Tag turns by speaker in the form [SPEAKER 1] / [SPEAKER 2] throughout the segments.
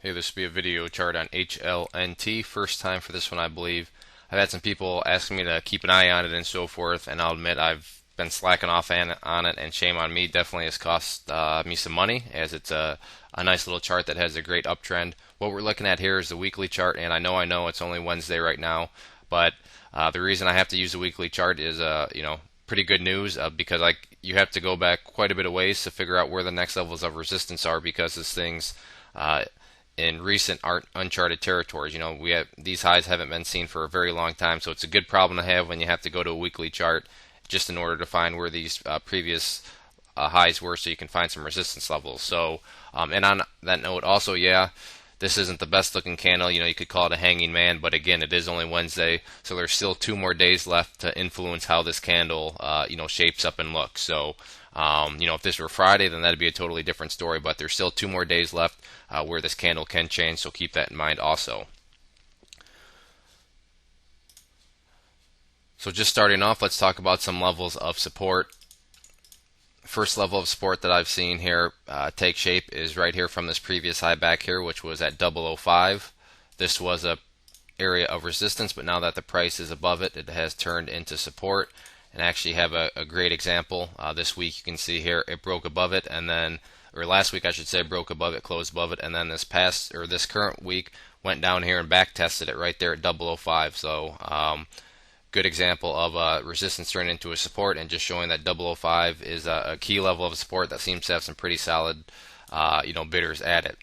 [SPEAKER 1] Hey, this will be a video chart on HLNT. First time for this one, I believe. I've had some people asking me to keep an eye on it and so forth, and I'll admit I've been slacking off on it, and shame on me. Definitely has cost me some money, as it's a nice little chart that has a great uptrend. What we're looking at here is the weekly chart, and I know it's only Wednesday right now, but the reason I have to use the weekly chart is, pretty good news because you have to go back quite a bit of ways to figure out where the next levels of resistance are because this thing's uh, in recent uncharted territories. We have these highs haven't been seen for a very long time, so it's a good problem to have when you have to go to a weekly chart just in order to find where these previous highs were, so you can find some resistance levels. So, and on that note, also, yeah, this isn't the best looking candle. You could call it a hanging man, but again, it is only Wednesday, so there's still 2 more days left to influence how this candle, shapes up and looks. So, if this were Friday, then that'd be a totally different story. But there's still 2 more days left where this candle can change, so keep that in mind also. So just starting off, let's talk about some levels of support. First level of support that I've seen here take shape is right here from this previous high back here, which was at 005. This was a area of resistance, but now that the price is above it, it has turned into support. And actually have a great example. This week you can see here it broke above it, and then, or last week I should say, broke above it, closed above it, and then this current week went down here and back tested it right there at 005. So good example of resistance turning into a support, and just showing that 005 is a key level of support that seems to have some pretty solid bidders at it.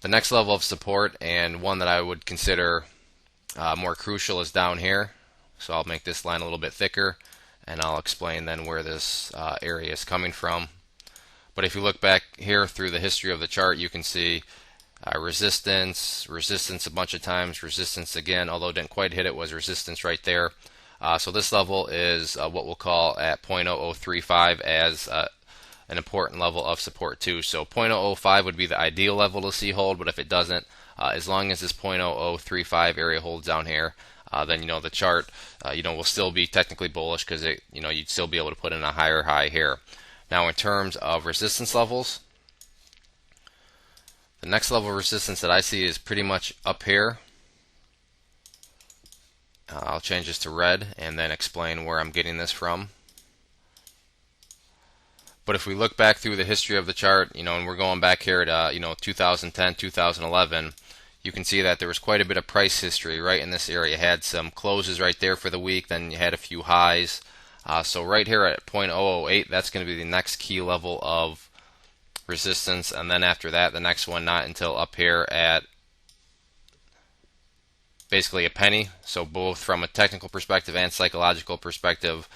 [SPEAKER 1] The next level of support, and one that I would consider more crucial, is down here. So I'll make this line a little bit thicker, and I'll explain then where this area is coming from. But if you look back here through the history of the chart, you can see resistance, resistance a bunch of times, resistance again, although didn't quite hit it, was resistance right there. So this level is what we'll call at 0.0035 as an important level of support too. So 0.005 would be the ideal level to see hold, but if it doesn't, as long as this 0.0035 area holds down here, then the chart will still be technically bullish, because you'd still be able to put in a higher high here. Now in terms of resistance levels, the next level of resistance that I see is pretty much up here. I'll change this to red and then explain where I'm getting this from. But if we look back through the history of the chart, and we're going back here at 2010, 2011, you can see that there was quite a bit of price history right in this area. You had some closes right there for the week, then you had a few highs. So right here at 0.008, that's going to be the next key level of resistance, and then after that, the next one not until up here at basically a penny. So both from a technical perspective and psychological perspective,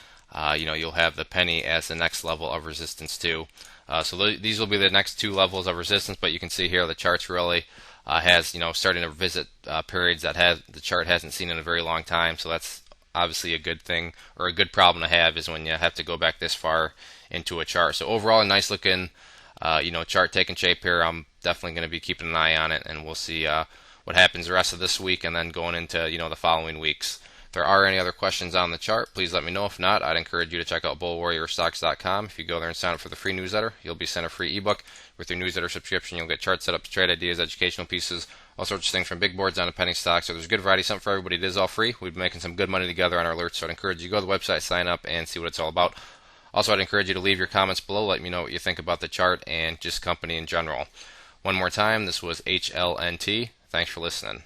[SPEAKER 1] you'll have the penny as the next level of resistance too. So these will be the next 2 levels of resistance, but you can see here the chart's really has starting to visit periods that the chart hasn't seen in a very long time. So that's obviously a good thing, or a good problem to have, is when you have to go back this far into a chart. So overall, a nice looking chart taking shape here. I'm definitely going to be keeping an eye on it, and we'll see what happens the rest of this week and then going into the following weeks. If there are any other questions on the chart, please let me know. If not, I'd encourage you to check out bullwarriorstocks.com. If you go there and sign up for the free newsletter, you'll be sent a free ebook. With your newsletter subscription, you'll get chart setups, trade ideas, educational pieces, all sorts of things, from big boards down to penny stocks. So there's a good variety, something for everybody. It is all free. We've been making some good money together on our alerts, so I'd encourage you to go to the website, sign up, and see what it's all about. Also, I'd encourage you to leave your comments below. Let me know what you think about the chart and just company in general. One more time, this was HLNT. Thanks for listening.